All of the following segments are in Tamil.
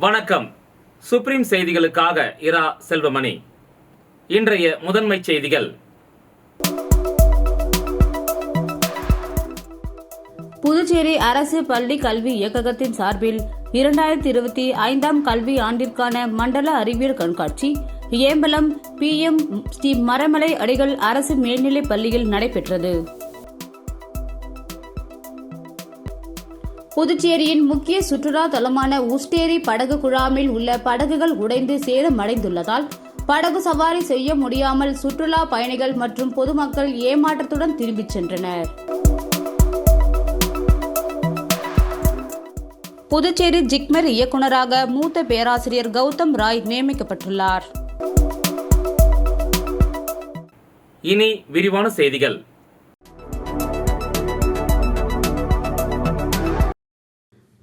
வணக்கம். சுப்ரீம் செய்திகளுக்காக இரா செல்வமணி. இன்றைய முதன்மை செய்திகள். புதுச்சேரி அரசு பள்ளி கல்வி இயக்ககத்தின் சார்பில் 2025 கல்வி ஆண்டிற்கான மண்டல அறிவியல் கண்காட்சி ஏம்பலம் PM ஸ்ரீ மரமலை அடிகள் அரசு மேல்நிலைப் பள்ளியில் நடைபெற்றது. புதுச்சேரியின் முக்கிய சுற்றுலா தலமான ஊஸ்டேரி படகு குழாமில் உள்ள படகுகள் உடைந்து சேதமடைந்துள்ளதால் படகு சவாரி செய்ய முடியாமல் சுற்றுலா பயணிகள் மற்றும் பொதுமக்கள் ஏமாற்றத்துடன் திரும்பிச் சென்றனர். புதுச்சேரி ஜிக்மர் இயக்குநராக மூத்த பேராசிரியர் கௌதம் ராய் நியமிக்கப்பட்டுள்ளார். இனி விரிவான செய்திகள்.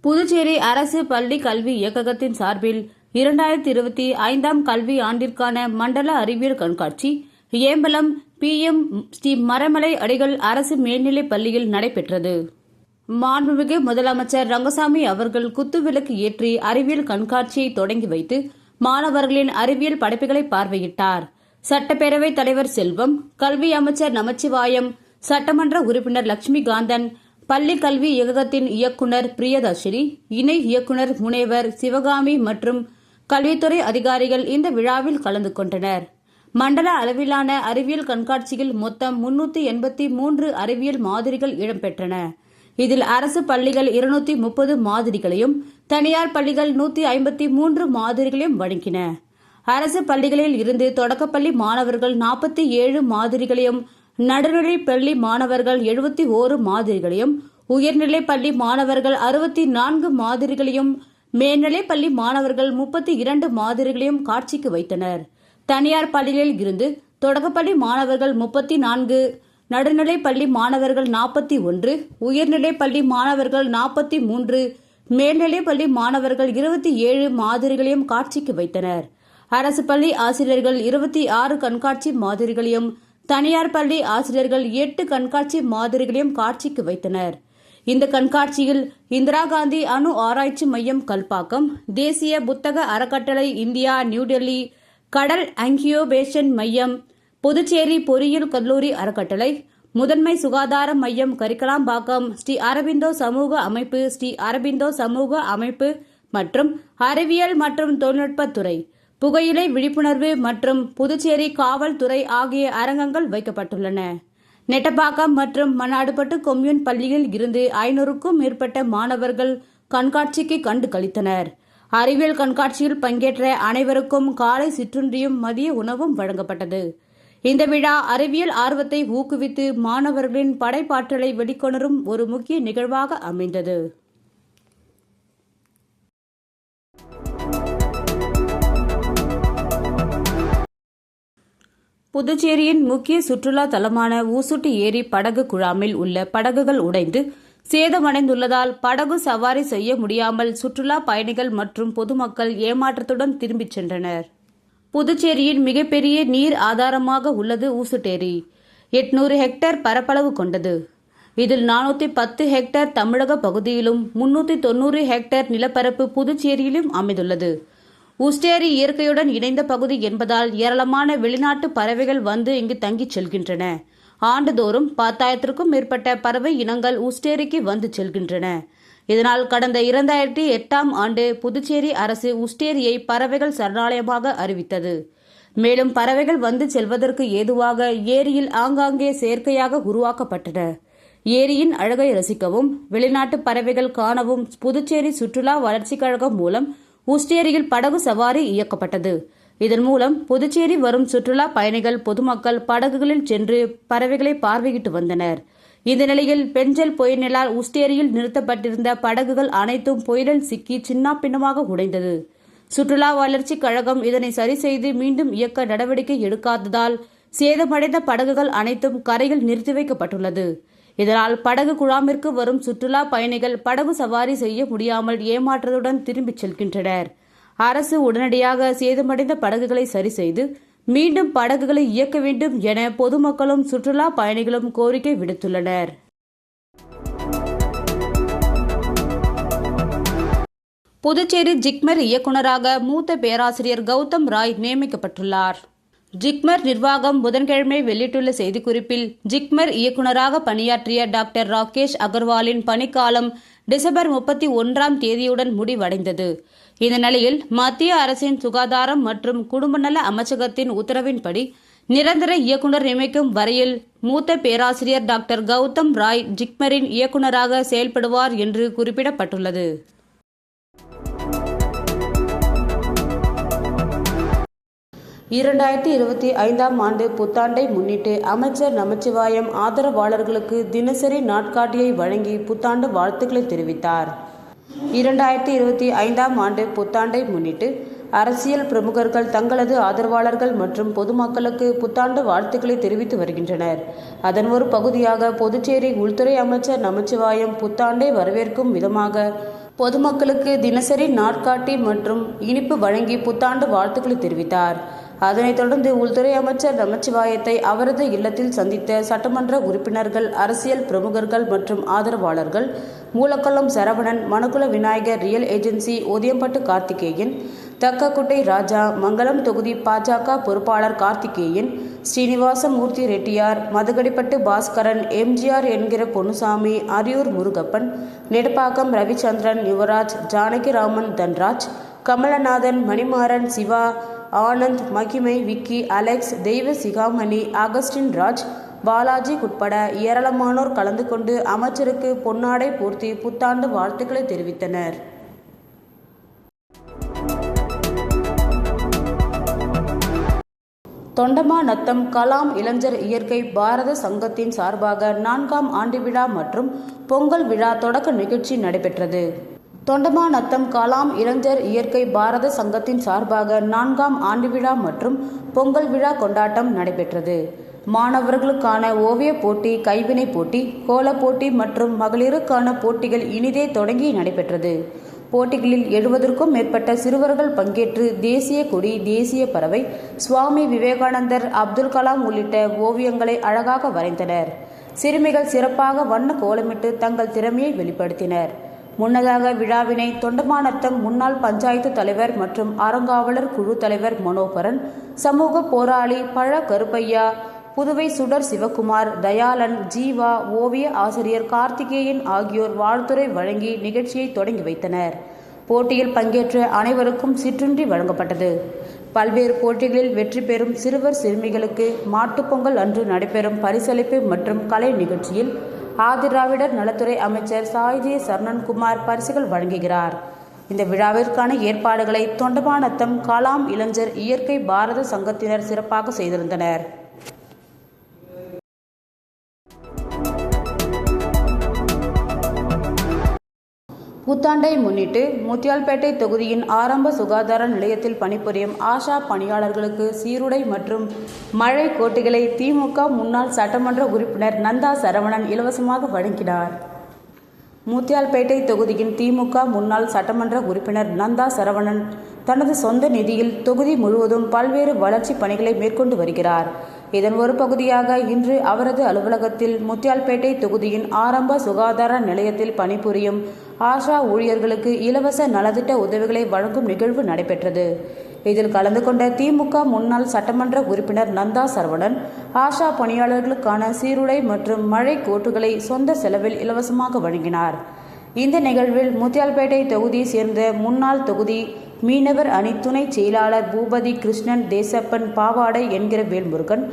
புதுச்சேரி அரசு பள்ளி கல்வி இயக்ககத்தின் சார்பில் 2025 கல்வி ஆண்டிற்கான மண்டல அறிவியல் கண்காட்சி ஏம்பலம் PM ஸ்ரீ மரமலை அடிகள் அரசு மேல்நிலைப் பள்ளியில் நடைபெற்றது. மாண்புமிகு முதலமைச்சர் ரங்கசாமி அவர்கள் குத்துவிளக்கு ஏற்றி அறிவியல் கண்காட்சியை தொடங்கி வைத்து மாணவர்களின் அறிவியல் படைப்புகளை பார்வையிட்டார். சட்டப்பேரவைத் தலைவர் செல்வம், கல்வி அமைச்சர் நமச்சிவாயம், சட்டமன்ற உறுப்பினர் லட்சுமிகாந்தன், பள்ளி கல்வி இயக்ககத்தின் இயக்குநர் பிரியதர்ஷினி, இணை இயக்குநர் முனைவர் சிவகாமி மற்றும் கல்வித்துறை அதிகாரிகள் இந்த விழாவில் கலந்து கொண்டனர். மண்டல அளவிலான அறிவியல் கண்காட்சியில் மொத்தம் 383 அறிவியல் மாதிரிகள் இடம்பெற்றன. இதில் அரசு பள்ளிகள் 230 மாதிரிகளையும் தனியார் பள்ளிகள் 153 மாதிரிகளையும் வழங்கின. அரசு பள்ளிகளில் இருந்து தொடக்கப்பள்ளி மாணவர்கள் 47 மாதிரிகளையும், நடுநிலைப் பள்ளி மாணவர்கள் 71 மாதிரிகளையும், உயர்நிலைப் பள்ளி மாணவர்கள் 64 மாதிரிகளையும், மேல்நிலைப் பள்ளி மாணவர்கள் 32 மாதிரிகளையும் காட்சிக்கு வைத்தனர். தனியார் பள்ளிகளில் இருந்து தொடக்கப்பள்ளி மாணவர்கள் 34, நடுநிலைப் பள்ளி மாணவர்கள் 41, உயர்நிலைப் பள்ளி மாணவர்கள் 43, மேல்நிலைப் பள்ளி மாணவர்கள் 27 மாதிரிகளையும் காட்சிக்கு வைத்தனர். அரசு பள்ளி ஆசிரியர்கள் 26 கண்காட்சி மாதிரிகளையும், தனியார் பள்ளி ஆசிரியர்கள் 8 கண்காட்சி மாதிரிகளையும் காட்சிக்கு வைத்தனர். இந்த கண்காட்சியில் இந்திரா காந்தி அணு ஆராய்ச்சி மையம் கல்பாக்கம், தேசிய புத்தக அறக்கட்டளை இந்தியா நியூடெல்லி, கடல் அங்கியோபேஷன் மையம், புதுச்சேரி பொறியியல் கல்லூரி அறக்கட்டளை, முதன்மை சுகாதார மையம் கரிக்கலாம்பாக்கம், ஸ்ரீ அரபிந்தோ சமூக அமைப்பு, ஸ்ரீ அரபிந்தோ சமூக அமைப்பு மற்றும் அறிவியல் மற்றும் தொழில்நுட்பத்துறை, புகையிலை விழிப்புணர்வு மற்றும் புதுச்சேரி காவல்துறை ஆகிய அரங்கங்கள் வைக்கப்பட்டுள்ளன. நெட்டப்பாக்கம் மற்றும் மண்ணாடுபட்டு கொம்யூன் பள்ளியில் இருந்து 500க்கும் மேற்பட்ட மாணவர்கள் கண்காட்சிக்கு கண்டு களித்தனர். அறிவியல் கண்காட்சியில் பங்கேற்ற அனைவருக்கும் காலை சிற்றுண்டியும் மதிய உணவும் வழங்கப்பட்டது. இந்த விழா அறிவியல் ஆர்வத்தை ஊக்குவித்து மாணவர்களின் படைப்பாற்றலை வெளிக்கொணரும் ஒரு முக்கிய நிகழ்வாக அமைந்தது. புதுச்சேரியின் முக்கிய சுற்றுலா தலமான ஊசுட்டு ஏரி படகு குழாமில் உள்ள படகுகள் உடைந்து சேதமடைந்துள்ளதால் படகு சவாரி செய்ய முடியாமல் சுற்றுலா பயணிகள் மற்றும் பொதுமக்கள் ஏமாற்றத்துடன் திரும்பிச் சென்றனர். புதுச்சேரியின் மிகப்பெரிய நீர் ஆதாரமாக உள்ளது ஊசுட்டேரி. 800 ஹெக்டேர் பரப்பளவு கொண்டது. இதில் 410 ஹெக்டேர் தமிழக பகுதியிலும் 390 ஹெக்டேர் நிலப்பரப்பு புதுச்சேரியிலும் அமைந்துள்ளது. ஊஸ்டேரி இயற்கையுடன் இணைந்த பகுதி என்பதால் ஏராளமான வெளிநாட்டு பறவைகள் வந்து இங்கு தங்கிச் செல்கின்றன. ஆண்டுதோறும் 10,000க்கும் மேற்பட்ட பறவை இனங்கள் ஊஸ்டேரிக்கு வந்து செல்கின்றன. இதனால் கடந்த 2008 ஆண்டு புதுச்சேரி அரசு ஊஸ்டேரியை பறவைகள் சரணாலயமாக அறிவித்தது. மேலும் பறவைகள் வந்து செல்வதற்கு ஏதுவாக ஏரியில் ஆங்காங்கே செயற்கையாக உருவாக்கப்பட்டன. ஏரியின் அழகை ரசிக்கவும் வெளிநாட்டு பறவைகள் காணவும் புதுச்சேரி சுற்றுலா வளர்ச்சிக் கழகம் மூலம் ஊஸ்டேரியில் படகு சவாரி இயக்கப்பட்டது. இதன் மூலம் புதுச்சேரி வரும் சுற்றுலா பயணிகள் பொதுமக்கள் படகுகளில் சென்று பறவைகளை பார்வையிட்டு வந்தனர். இந்த நிலையில் பெஞ்சல் புயலினால் ஊஸ்டேரியில் நிறுத்தப்பட்டிருந்த படகுகள் அனைத்தும் புயலில் சிக்கி சின்னாபின்னமாக உடைந்தது. சுற்றுலா வளர்ச்சிக் கழகம் இதனை சரி செய்து மீண்டும் இயக்க நடவடிக்கை எடுக்காததால் சேதமடைந்த படகுகள் அனைத்தும் கரையில் நிறுத்தி வைக்கப்பட்டுள்ளது. இதனால் படகு குழாமிற்கு வரும் சுற்றுலா பயணிகள் படகு சவாரி செய்ய முடியாமல் ஏமாற்றத்துடன் திரும்பிச் செல்கின்றனர். அரசு உடனடியாக சேதமடைந்த படகுகளை சரி செய்து மீண்டும் படகுகளை இயக்க வேண்டும் என பொதுமக்களும் சுற்றுலா பயணிகளும் கோரிக்கை விடுத்துள்ளனர். புதுச்சேரி ஜிப்மர் இயக்குநராக மூத்த பேராசிரியர் கௌதம் ராய் நியமிக்கப்பட்டுள்ளார். ஜிப்மர் நிர்வாகம் புதன்கிழமை வெளியிட்டுள்ள செய்திக்குறிப்பில், ஜிப்மர் இயக்குநராக பணியாற்றிய டாக்டர் ராகேஷ் அகர்வாலின் பணிக்காலம் டிசம்பர் 31ஆம் தேதியுடன் முடிவடைந்தது. இந்த நிலையில் மத்திய அரசின் சுகாதாரம் மற்றும் குடும்பநல அமைச்சகத்தின் உத்தரவின்படி நிரந்தர இயக்குநர் நியமிக்கும் வரையில் மூத்த பேராசிரியர் டாக்டர் கௌதம் ராய் ஜிப்மரின் இயக்குநராக செயல்படுவார் என்று குறிப்பிடப்பட்டுள்ளது. ஆண்டு புத்தாண்டை முன்னிட்டு அமைச்சர் நமச்சிவாயம் ஆதரவாளர்களுக்கு தினசரி நாட்காட்டியை வழங்கி புத்தாண்டு வாழ்த்துக்களை தெரிவித்தார். 2025ஆம் ஆண்டு புத்தாண்டை முன்னிட்டு அரசியல் பிரமுகர்கள் தங்களது ஆதரவாளர்கள் மற்றும் பொதுமக்களுக்கு புத்தாண்டு வாழ்த்துக்களை தெரிவித்து வருகின்றனர். அதன் ஒரு பகுதியாக புதுச்சேரி உள்துறை அமைச்சர் நமச்சிவாயம் புத்தாண்டை வரவேற்கும் விதமாக பொதுமக்களுக்கு தினசரி நாட்காட்டி மற்றும் இனிப்பு வழங்கி புத்தாண்டு வாழ்த்துக்களை தெரிவித்தார். அதனைத் தொடர்ந்து உள்துறை அமைச்சர் நமச்சிவாயத்தை அவரது இல்லத்தில் சந்தித்த சட்டமன்ற உறுப்பினர்கள், அரசியல் பிரமுகர்கள் மற்றும் ஆதரவாளர்கள் மூலக்கொல்லம் சரவணன், மணக்குள விநாயகர் ரியல் ஏஜென்சி, ஓதியம்பட்டு கார்த்திகேயன், தக்கக்குட்டை ராஜா, மங்கலம் தொகுதி பாஜக பொறுப்பாளர் கார்த்திகேயன், ஸ்ரீனிவாசமூர்த்தி ரெட்டியார், மதகடிப்பட்டு பாஸ்கரன், எம்ஜிஆர் என்கிற பொன்னுசாமி, அரியூர் முருகப்பன், நெடுப்பாக்கம் ரவிச்சந்திரன், யுவராஜ், ஜானகிராமன், தன்ராஜ், கமலநாதன், மணிமாறன், சிவா, ஆனந்த், மகிமை, விக்கி, அலெக்ஸ், தெய்வ சிகாமணி, அகஸ்டின் ராஜ், பாலாஜி உட்பட ஏராளமானோர் கலந்து கொண்டு அமைச்சருக்கு பொன்னாடை போர்த்தி புத்தாண்டு வாழ்த்துக்களை தெரிவித்தனர். தொண்டமாநத்தம் கலாம் இளைஞர் இயற்கை பாரத சங்கத்தின் சார்பாக 4ஆம் ஆண்டு விழா மற்றும் பொங்கல் விழா தொடக்க நிகழ்ச்சி நடைபெற்றது. தொண்டமாநத்தம் கலாம் இளைஞர் இயற்கை பாரத சங்கத்தின் சார்பாக 4ஆம் ஆண்டு விழா மற்றும் பொங்கல் விழா கொண்டாட்டம் நடைபெற்றது. மாணவர்களுக்கான ஓவிய போட்டி, கைவினை போட்டி, கோலப் போட்டி மற்றும் மகளிருக்கான போட்டிகள் இனிதே தொடங்கி நடைபெற்றது. போட்டிகளில் 70க்கும் மேற்பட்ட சிறுவர்கள் பங்கேற்று தேசிய கொடி, தேசிய பறவை, சுவாமி விவேகானந்தர், அப்துல் கலாம் உள்ளிட்ட ஓவியங்களை அழகாக வரைந்தனர். சிறுமிகள் சிறப்பாக வண்ண கோலமிட்டு தங்கள் திறமையை வெளிப்படுத்தினர். முன்னதாக விழாவினை தொண்டமாநத்தம் முன்னாள் பஞ்சாயத்து தலைவர் மற்றும் அறங்காவலர் குழு தலைவர் மனோகரன், சமூக போராளி பழ கருப்பையா, புதுவை சுடர் சிவகுமார், தயாளன், ஜீவா, ஓவிய ஆசிரியர் கார்த்திகேயன் ஆகியோர் வாழ்த்துரை வழங்கி நிகழ்ச்சியை தொடங்கி வைத்தனர். போட்டியில் பங்கேற்ற அனைவருக்கும் சிற்றுண்டி வழங்கப்பட்டது. பல்வேறு போட்டிகளில் வெற்றி பெறும் சிறுவர் சிறுமிகளுக்கு மாட்டுப்பொங்கல் அன்று நடைபெறும் பரிசளிப்பு மற்றும் கலை நிகழ்ச்சியில் ஆதிராவிடர் நலத்துறை அமைச்சர் சாய்ஜி சரவணன்குமார் பரிசுகள் வழங்குகிறார். இந்த விழாவிற்கான ஏற்பாடுகளை தொண்டமாநத்தம் கலாம் இளைஞர் இயற்கை பாரத சங்கத்தினர் சிறப்பாக செய்திருந்தனர். புத்தாண்டை முன்னிட்டு முத்தியால்பேட்டை தொகுதியின் ஆரம்ப சுகாதார நிலையத்தில் பணிபுரியும் ஆஷா பணியாளர்களுக்கு சீருடை மற்றும் மழை கோட்டுகளை திமுக முன்னாள் சட்டமன்ற உறுப்பினர் நந்தா சரவணன் இலவசமாக வழங்கினார். முத்தியால்பேட்டை தொகுதியின் திமுக முன்னாள் சட்டமன்ற உறுப்பினர் நந்தா சரவணன் தனது சொந்த நிதியில் தொகுதி முழுவதும் பல்வேறு வளர்ச்சி பணிகளை மேற்கொண்டு வருகிறார். இதன் ஒரு பகுதியாக இன்று அவரது அலுவலகத்தில் முத்தியால்பேட்டை தொகுதியின் ஆரம்ப சுகாதார நிலையத்தில் பணிபுரியும் ஆஷா ஊழியர்களுக்கு இலவச நலத்திட்ட உதவிகளை வழங்கும் நிகழ்வு நடைபெற்றது. இதில் கலந்து கொண்ட திமுக முன்னாள் சட்டமன்ற உறுப்பினர் நந்தா சரவணன் ஆஷா பணியாளர்களுக்கான சீருடை மற்றும் மழை கோட்டுகளை சொந்த செலவில் இலவசமாக வழங்கினார். இந்த நிகழ்வில் முத்தியால்பேட்டை தொகுதியை சேர்ந்த முன்னாள் தொகுதி மீனவர் அணி துணை செயலாளர் பூபதி கிருஷ்ணன், தேசப்பன், பாவாடை என்கிற வேல்முருகன்,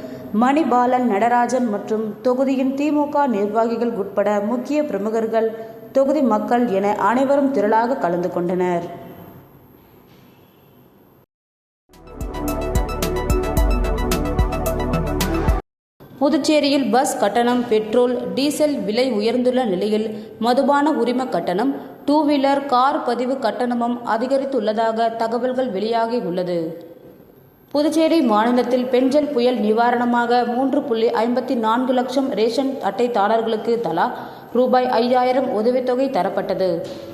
மணிபாலன், நடராஜன் மற்றும் தொகுதியின் திமுக நிர்வாகிகள் உட்பட முக்கிய பிரமுகர்கள், தொகுதி மக்கள் என அனைவரும் திரளாக கலந்து கொண்டனர். புதுச்சேரியில் பஸ் கட்டணம், பெட்ரோல், டீசல் விலை உயர்ந்துள்ள நிலையில் மதுபான உரிம கட்டணம், டூ வீலர், கார் பதிவு கட்டணமும் அதிகரித்துள்ளதாக தகவல்கள் வெளியாகி உள்ளது. புதுச்சேரி மாநிலத்தில் பெஞ்சல் புயல் நிவாரணமாக 3.54 லட்சம் ரேஷன் அட்டைதாரர்களுக்கு தலா ரூபாய் 5000 உதவித்தொகை தரப்பட்டது.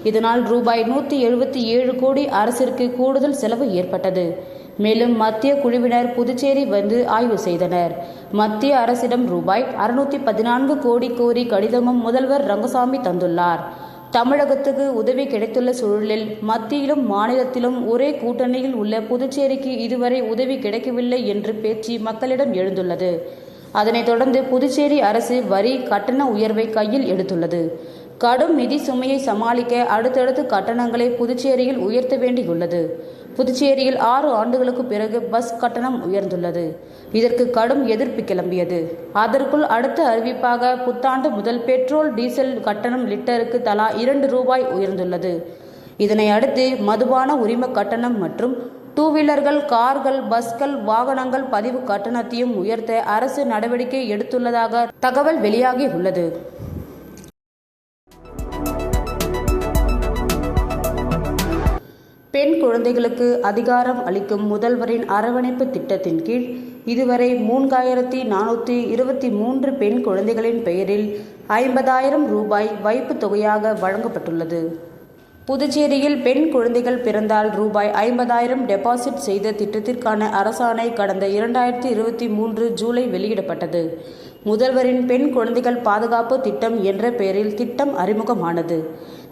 இதனால் ரூபாய் 177 கோடி அரசிற்கு கூடுதல் செலவு ஏற்பட்டது. மேலும் மத்திய குழுவினர் புதுச்சேரி வந்து ஆய்வு செய்தனர். மத்திய அரசிடம் ரூபாய் 614 கோடி கோரி கடிதமும் முதல்வர் ரங்கசாமி தந்துள்ளார். தமிழகத்துக்கு உதவி கிடைத்துள்ள சூழலில் மத்தியிலும் மாநிலத்திலும் ஒரே கூட்டணியில் உள்ள புதுச்சேரிக்கு இதுவரை உதவி கிடைக்கவில்லை என்று பேச்சு மக்களிடம் எழுந்துள்ளது. அதனைத் தொடர்ந்து புதுச்சேரி அரசு வரி கட்டண உயர்வை கையில் எடுத்துள்ளது. கடும் நிதி சுமையை சமாளிக்க அடுத்தடுத்து கட்டணங்களை புதுச்சேரியில் உயர்த்த வேண்டியுள்ளது. புதுச்சேரியில் 6 ஆண்டுகளுக்கு பிறகு பஸ் கட்டணம் உயர்ந்துள்ளது. இதற்கு கடும் எதிர்ப்பு கிளம்பியது. அதற்குள் அடுத்த அறிவிப்பாக புத்தாண்டு முதல் பெட்ரோல் டீசல் கட்டணம் லிட்டருக்கு தலா 2 ரூபாய் உயர்ந்துள்ளது. இதனை அடுத்து மதுபான உரிம கட்டணம் மற்றும் 2 வீலர்கள், கார்கள், பஸ்கள், வாகனங்கள் பதிவு கட்டணத்தையும் உயர்த்த அரசு நடவடிக்கை எடுத்துள்ளதாக தகவல் வெளியாகி உள்ளது. பெண் குழந்தைகளுக்கு அதிகாரம் அளிக்கும் முதல்வரின் அரவணைப்பு திட்டத்தின் கீழ் இதுவரை 3423 பெண் குழந்தைகளின் பெயரில் 50,000 ரூபாய் வைப்பு தொகையாக வழங்கப்பட்டுள்ளது. புதுச்சேரியில் பெண் குழந்தைகள் பிறந்தால் ரூபாய் 50,000 டெபாசிட் செய்த திட்டத்திற்கான அரசாணை கடந்த 2023 ஜூலை வெளியிடப்பட்டது. முதல்வரின் பெண் குழந்தைகள் பாதுகாப்பு திட்டம் என்ற பெயரில் திட்டம் அறிமுகமானது.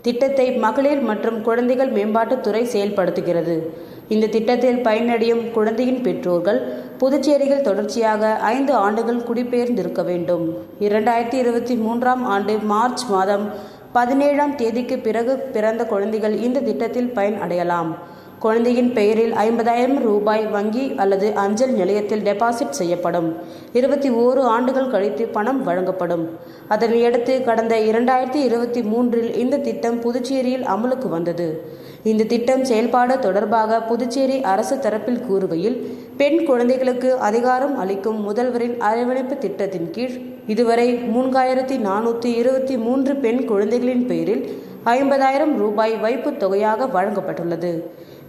திட்டத்தை மகளிர் மற்றும் குழந்தைகள் மேம்பாட்டுத்துறை செயல்படுத்துகிறது. இந்த திட்டத்தில் பயனடையும் குழந்தையின் பெற்றோர்கள் புதுச்சேரியில் தொடர்ச்சியாக 5 ஆண்டுகள் குடிபெயர்ந்திருக்க வேண்டும். 2023ஆம் ஆண்டு மார்ச் மாதம் 17ஆம் தேதிக்கு பிறகு பிறந்த குழந்தைகள் இந்த திட்டத்தில் பயன் அடையலாம். குழந்தையின் பெயரில் 50,000 ரூபாய் வங்கி அல்லது அஞ்சல் நிலையத்தில் டெபாசிட் செய்யப்படும். 21 ஆண்டுகள் கழித்து பணம் வழங்கப்படும். அதனையடுத்து கடந்த 2023இல் இந்த திட்டம் புதுச்சேரியில் அமலுக்கு வந்தது. இந்த திட்டம் செயல்பாடு தொடர்பாக புதுச்சேரி அரசு தரப்பில் கூறுகையில், பெண் குழந்தைகளுக்கு அதிகாரம் அளிக்கும் முதல்வரின் அரவணைப்பு திட்டத்தின் கீழ் இதுவரை 3423 பெண் குழந்தைகளின் பெயரில் 50,000 ரூபாய் வைப்பு தொகையாக வழங்கப்பட்டுள்ளது.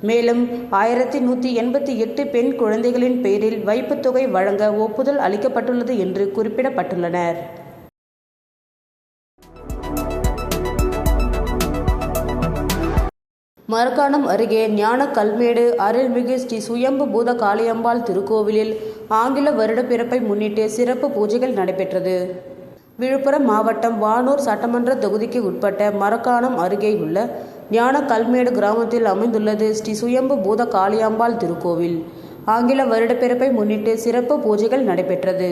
மேலும் 1188 பெண் குழந்தைகளின் பெயரில் வைப்புத் தொகை வழங்க ஒப்புதல் அளிக்கப்பட்டுள்ளது என்று குறிப்பிடப்பட்டுள்ளனர். மரக்காணம் அருகே ஞானக்கல்மேடு அருள்மிகு ஸ்ரீ சுயம்பு பூத காளியம்பாள் திருக்கோவிலில் ஆங்கில வருட பிறப்பை முன்னிட்டு சிறப்பு பூஜைகள் நடைபெற்றது. விழுப்புரம் மாவட்டம் வானூர் சட்டமன்ற தொகுதிக்கு உட்பட்ட மரக்காணம் அருகேயுள்ள ஞானக்கல்மேடு கிராமத்தில் அமைந்துள்ளது ஸ்ரீ சுயம்பு பூத காளியம்பாள் திருக்கோவில். ஆங்கில வருடப்பிறப்பை முன்னிட்டு சிறப்பு பூஜைகள் நடைபெற்றது.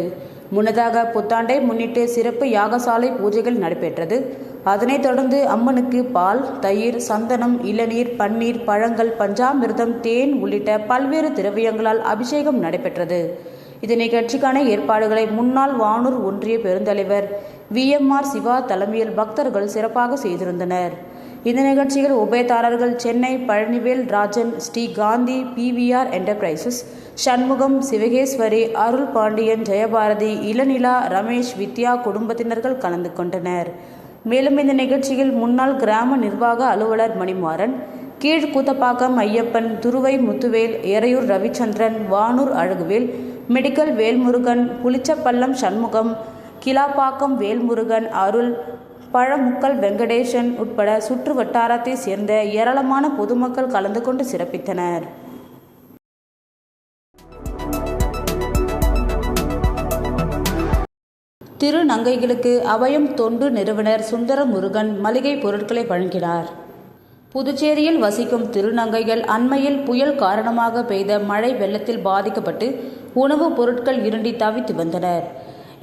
முன்னதாக புத்தாண்டை முன்னிட்டு சிறப்பு யாகசாலை பூஜைகள் நடைபெற்றது. அதனைத் தொடர்ந்து அம்மனுக்கு பால், தயிர், சந்தனம், இளநீர், பன்னீர், பழங்கள், பஞ்சாமிர்தம், தேன் உள்ளிட்ட பல்வேறு திரவியங்களால் அபிஷேகம் நடைபெற்றது. இந்த நிகழ்ச்சிக்கான ஏற்பாடுகளை முன்னாள் வானூர் ஒன்றிய பெருந்தலைவர் VMR சிவா தலைமையில் பக்தர்கள் சிறப்பாக செய்திருந்தனர். இந்த நிகழ்ச்சியில் உபயதாரர்கள் சென்னை பழனிவேல் ராஜன், ஸ்ரீ காந்தி, PVR என்டர்பிரைசஸ், சண்முகம், சிவகேஸ்வரி, அருள் பாண்டியன், ஜெயபாரதி, இளநிலா, ரமேஷ், வித்யா குடும்பத்தினர்கள் கலந்து கொண்டனர். மேலும் இந்த நிகழ்ச்சியில் முன்னாள் கிராம நிர்வாக அலுவலர் மணிமாறன், கீழ்கூத்தப்பாக்கம் ஐயப்பன், துருவை முத்துவேல், எறையூர் ரவிச்சந்திரன், வானூர் அழகுவேல், மெடிக்கல் வேல்முருகன், புளிச்சப்பள்ளம் சண்முகம், கிலாப்பாக்கம் வேல்முருகன், அருள், பழமுக்கல் வெங்கடேசன் உட்பட சுற்று வட்டாரத்தை சேர்ந்த ஏராளமான பொதுமக்கள் கலந்து கொண்டு சிறப்பித்தனர். திருநங்கைகளுக்கு அபயம் தொண்டு நிறுவனர் சுந்தரமுருகன் மளிகை பொருட்களை வழங்கினார். புதுச்சேரியில் வசிக்கும் திருநங்கைகள் அண்மையில் புயல் காரணமாக பெய்த மழை வெள்ளத்தில் பாதிக்கப்பட்டு உணவுப் பொருட்கள் இருண்டி தவித்து வந்தனர்.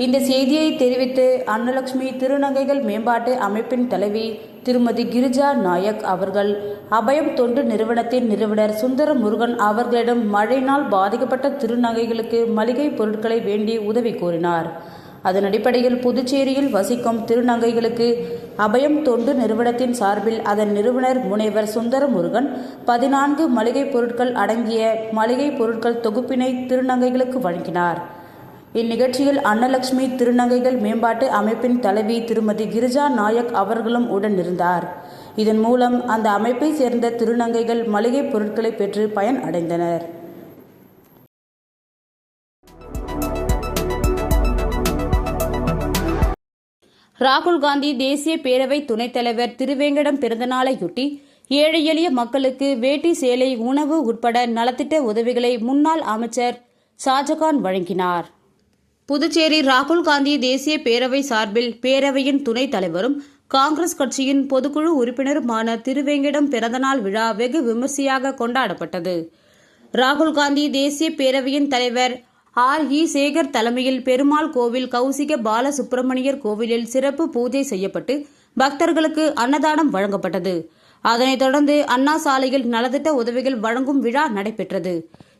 இந்த செய்தியை தெரிவித்து அன்னலட்சுமி திருநங்கைகள் மேம்பாட்டு அமைப்பின் தலைவி திருமதி கிரிஜா நாயக் அவர்கள் அபயம் தொண்டு நிறுவனத்தின் நிறுவனர் சுந்தரமுருகன் அவர்களிடம் மழையினால் பாதிக்கப்பட்ட திருநங்கைகளுக்கு மளிகை பொருட்களை வேண்டி உதவி கோரினார். அதன் அடிப்படையில் புதுச்சேரியில் வசிக்கும் திருநங்கைகளுக்கு அபயம் தொண்டு நிறுவனத்தின் சார்பில் அதன் நிறுவனர் முனைவர் சுந்தரமுருகன் 14 மளிகை பொருட்கள் அடங்கிய மளிகை பொருட்கள் தொகுப்பினை திருநங்கைகளுக்கு வழங்கினார். இந்நிகழ்ச்சியில் அன்னலட்சுமி திருநங்கைகள் மேம்பாட்டு அமைப்பின் தலைவி திருமதி கிரிஜா நாயக் அவர்களும் உடன் இருந்தார். இதன் மூலம் அந்த அமைப்பை சேர்ந்த திருநங்கைகள் மளிகை பொருட்களை பெற்று பயன் அடைந்தனர். ராகுல் காந்தி தேசிய பேரவை துணைத் தலைவர் திருவேங்கடம் பிறந்தநாளையொட்டி ஏழை எளிய மக்களுக்கு வேட்டி, சேலை, உணவு உட்பட நலத்திட்ட உதவிகளை முன்னாள் அமைச்சர் ஷாஜகான் வழங்கினார். புதுச்சேரி ராகுல் காந்தி தேசிய பேரவை சார்பில் பேரவையின் துணைத் தலைவரும் காங்கிரஸ் கட்சியின் பொதுக்குழு உறுப்பினருமான திருவேங்கடம் பிறந்தநாள் விழா வெகு விமர்சையாக கொண்டாடப்பட்டது. ராகுல் காந்தி தேசிய பேரவையின் தலைவர் R.E. சேகர் தலைமையில் பெருமாள் கோவில் கௌசிக பாலசுப்பிரமணியர் கோவிலில் சிறப்பு பூஜை செய்யப்பட்டு பக்தர்களுக்கு அன்னதானம் வழங்கப்பட்டது. அதனைத் தொடர்ந்து அண்ணா சாலையில் நலத்திட்ட உதவிகள் வழங்கும் விழா நடைபெற்றது.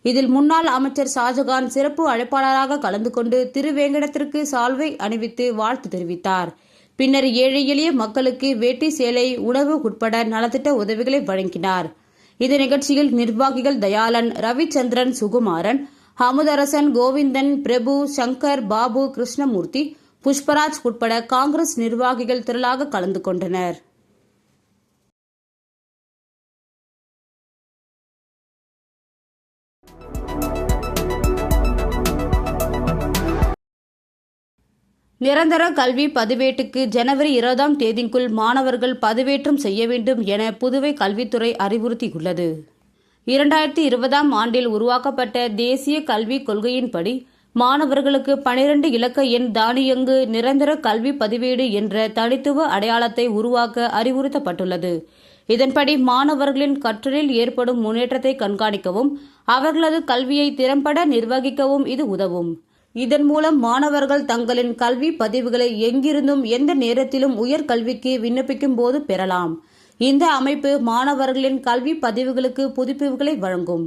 இதில் முன்னாள் அமைச்சர் ஷாஜகான் சிறப்பு அழைப்பாளராக கலந்து கொண்டு திருவேங்கடத்திற்கு சால்வை அணிவித்து வாழ்த்து தெரிவித்தார். பின்னர் ஏழை எளிய மக்களுக்கு வேட்டி சேலை உணவு உட்பட நலத்திட்ட உதவிகளை வழங்கினார். இந்த நிகழ்ச்சியில் நிர்வாகிகள் தயாளன், ரவிச்சந்திரன், சுகுமாரன், அமுதரசன், கோவிந்தன், பிரபு, சங்கர், பாபு, கிருஷ்ணமூர்த்தி, புஷ்பராஜ் உட்பட காங்கிரஸ் நிர்வாகிகள் திரளாக கலந்து கொண்டனர். நிரந்தர கல்வி பதிவேட்டுக்கு ஜனவரி 20ஆம் தேதிக்குள் மாணவர்கள் பதிவேற்றம் செய்ய வேண்டும் என புதுவை கல்வித்துறை அறிவுறுத்தியுள்ளது. 2020ஆம் ஆண்டில் உருவாக்கப்பட்ட தேசிய கல்விக் கொள்கையின்படி மாணவர்களுக்கு 12 இலக்க எண் தானியங்கு நிரந்தர கல்வி பதிவேடு என்ற தனித்துவ அடையாளத்தை உருவாக்க அறிவுறுத்தப்பட்டுள்ளது. இதன்படி மாணவர்களின் கற்றலில் ஏற்படும் முன்னேற்றத்தை கண்காணிக்கவும் அவர்களது கல்வியை திறம்பட நிர்வகிக்கவும் இது உதவும். இதன் மூலம் மாணவர்கள் தங்களின் கல்வி பதிவுகளை எங்கிருந்தும் எந்த நேரத்திலும் உயர்கல்விக்கு விண்ணப்பிக்கும் போது பெறலாம். இந்த அமைப்பு மாணவர்களின் கல்வி பதிவுகளுக்கு புதுப்பிப்புகளை வழங்கும்.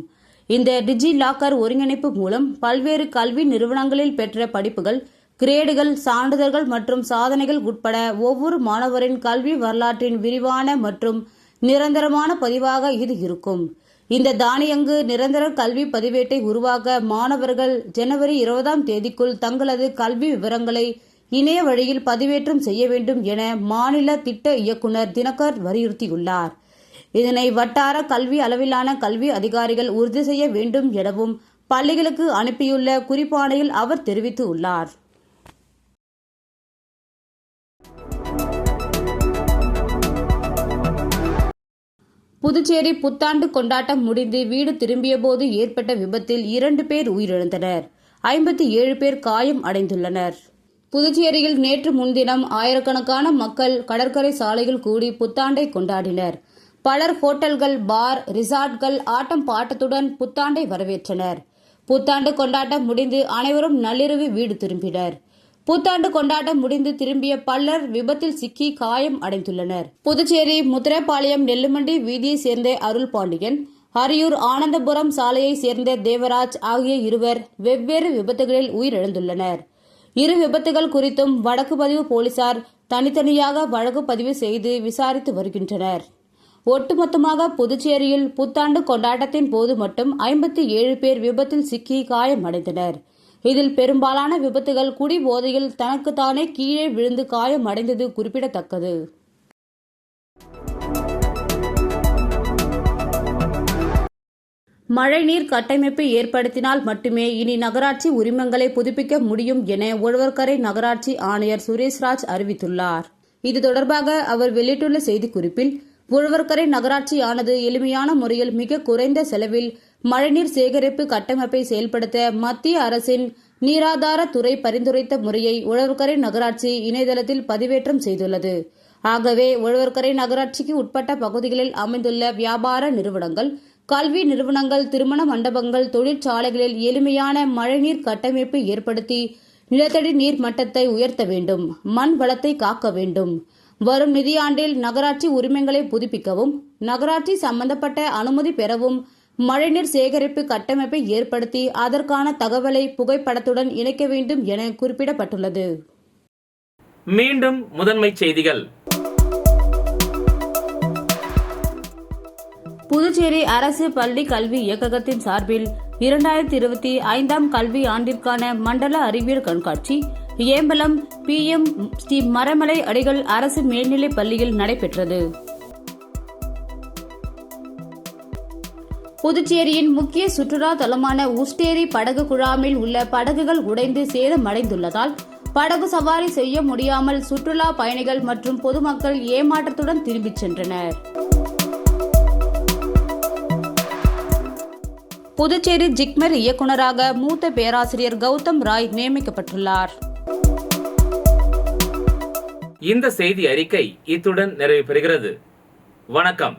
இந்த டிஜி லாக்கர் ஒருங்கிணைப்பு மூலம் பல்வேறு கல்வி நிறுவனங்களில் பெற்ற படிப்புகள், கிரேடுகள், சான்றிதழ்கள் மற்றும் சாதனைகள் உட்பட ஒவ்வொரு மாணவரின் கல்வி வரலாற்றின் விரிவான மற்றும் நிரந்தரமான பதிவாக இது இருக்கும். இந்த தானியங்கு நிரந்தர கல்வி பதிவேட்டை உருவாக்க மாணவர்கள் ஜனவரி 20ஆம் தேதிக்குள் தங்களது கல்வி விவரங்களை இணைய வழியில் பதிவேற்றம் செய்ய வேண்டும் என மாநில திட்ட இயக்குநர் தினகர் வலியுறுத்தியுள்ளார். இதனை வட்டார கல்வி அளவிலான கல்வி அதிகாரிகள் உறுதி செய்ய வேண்டும் எனவும் பள்ளிகளுக்கு அனுப்பியுள்ள குறிப்பாணையில் அவர் தெரிவித்துள்ளார். புதுச்சேரி புத்தாண்டு கொண்டாட்டம் முடிந்து வீடு திரும்பியபோது ஏற்பட்ட விபத்தில் 2 பேர் உயிரிழந்தனர். 57 பேர் காயம் அடைந்துள்ளனர். புதுச்சேரியில் நேற்று முன்தினம் ஆயிரக்கணக்கான மக்கள் கடற்கரை சாலையில் கூடி புத்தாண்டை கொண்டாடினர். பலர் ஹோட்டல்கள், பார், ரிசார்ட்கள் ஆட்டம் பாட்டத்துடன் புத்தாண்டை வரவேற்றனர். புத்தாண்டு கொண்டாட்டம் முடிந்து அனைவரும் நள்ளிரவு வீடு திரும்பினர். புத்தாண்டு கொண்டாட்டம் முடிந்து திரும்பிய பலர் விபத்தில் சிக்கி காயம் அடைந்துள்ளனர். புதுச்சேரி முத்திரப்பாளையம் நெல்லுமண்டி வீதியை சேர்ந்த அருள் பாண்டியன், அரியூர் ஆனந்தபுரம் சாலையை சேர்ந்த தேவராஜ் ஆகிய இருவர் வெவ்வேறு விபத்துகளில் உயிரிழந்துள்ளனர். இரு விபத்துகள் குறித்தும் வழக்கு பதிவு போலீசார் தனித்தனியாக வழக்கு பதிவு செய்து விசாரித்து வருகின்றனர். ஒட்டுமொத்தமாக புதுச்சேரியில் புத்தாண்டு கொண்டாட்டத்தின் போது மட்டும் 57 பேர் விபத்தில் சிக்கி காயமடைந்தனர். இதில் பெரும்பாலான விபத்துகள் குடிபோதையில் தனக்குத்தானே கீழே விழுந்து காயமடைந்தது குறிப்பிடத்தக்கது. மழைநீர் கட்டமைப்பு ஏற்படுத்தினால் மட்டுமே இனி நகராட்சி உரிமங்களை புதுப்பிக்க முடியும் என உழவர்கரை நகராட்சி ஆணையர் சுரேஷ்ராஜ் அறிவித்துள்ளார். இது தொடர்பாக அவர் வெளியிட்டுள்ள செய்திக்குறிப்பில், உழவர்கரை நகராட்சியானது எளிமையான முறையில் மிக குறைந்த செலவில் மழைநீர் சேகரிப்பு கட்டமைப்பை செயல்படுத்த மத்திய அரசின் நீராதாரத்துறை பரிந்துரைத்த முறையை உழவர்கரை நகராட்சி இணையதளத்தில் பதிவேற்றம் செய்துள்ளது. ஆகவே உழவர்கரை நகராட்சிக்கு உட்பட்ட பகுதிகளில் அமைந்துள்ள வியாபார நிறுவனங்கள், கல்வி நிறுவனங்கள், திருமண மண்டபங்கள், தொழிற்சாலைகளில் எளிமையான மழைநீர் கட்டமைப்பு ஏற்படுத்தி நிலத்தடி நீர் மட்டத்தை உயர்த்த வேண்டும், மண் வளத்தை காக்க வேண்டும். வரும் நிதியாண்டில் நகராட்சி உரிமங்களை புதுப்பிக்கவும், நகராட்சி சம்பந்தப்பட்ட அனுமதி பெறவும் மழைநீர் சேகரிப்பு கட்டமைப்பை ஏற்படுத்தி அதற்கான தகவலை புகைப்படத்துடன் இணைக்க வேண்டும் என குறிப்பிடப்பட்டுள்ளது. மீண்டும் முதன்மைச் செய்திகள். புதுச்சேரி அரசு பள்ளி கல்வி இயக்ககத்தின் சார்பில் 2025ஆம் கல்வி ஆண்டிற்கான மண்டல அறிவியல் கண்காட்சி ஏம்பலம் PM ஸ்ரீ மரமலை அடிகள் அரசு மேல்நிலைப் பள்ளியில் நடைபெற்றது. புதுச்சேரியின் முக்கிய சுற்றுலா தலமான உஸ்டேரி படகு குழாமில் உள்ள படகுகள் உடைந்து சேதமடைந்துள்ளதால் படகு சவாரி செய்ய முடியாமல் சுற்றுலா பயணிகள் மற்றும் பொதுமக்கள் ஏமாற்றத்துடன் திரும்பிச் சென்றனர். புதுச்சேரி ஜிக்மர் இயக்குநராக மூத்த பேராசிரியர் கௌதம் ராய் நியமிக்கப்பட்டுள்ளார். இந்த செய்தி அறிக்கை இத்துடன் நிறைவு பெறுகிறது. வணக்கம்.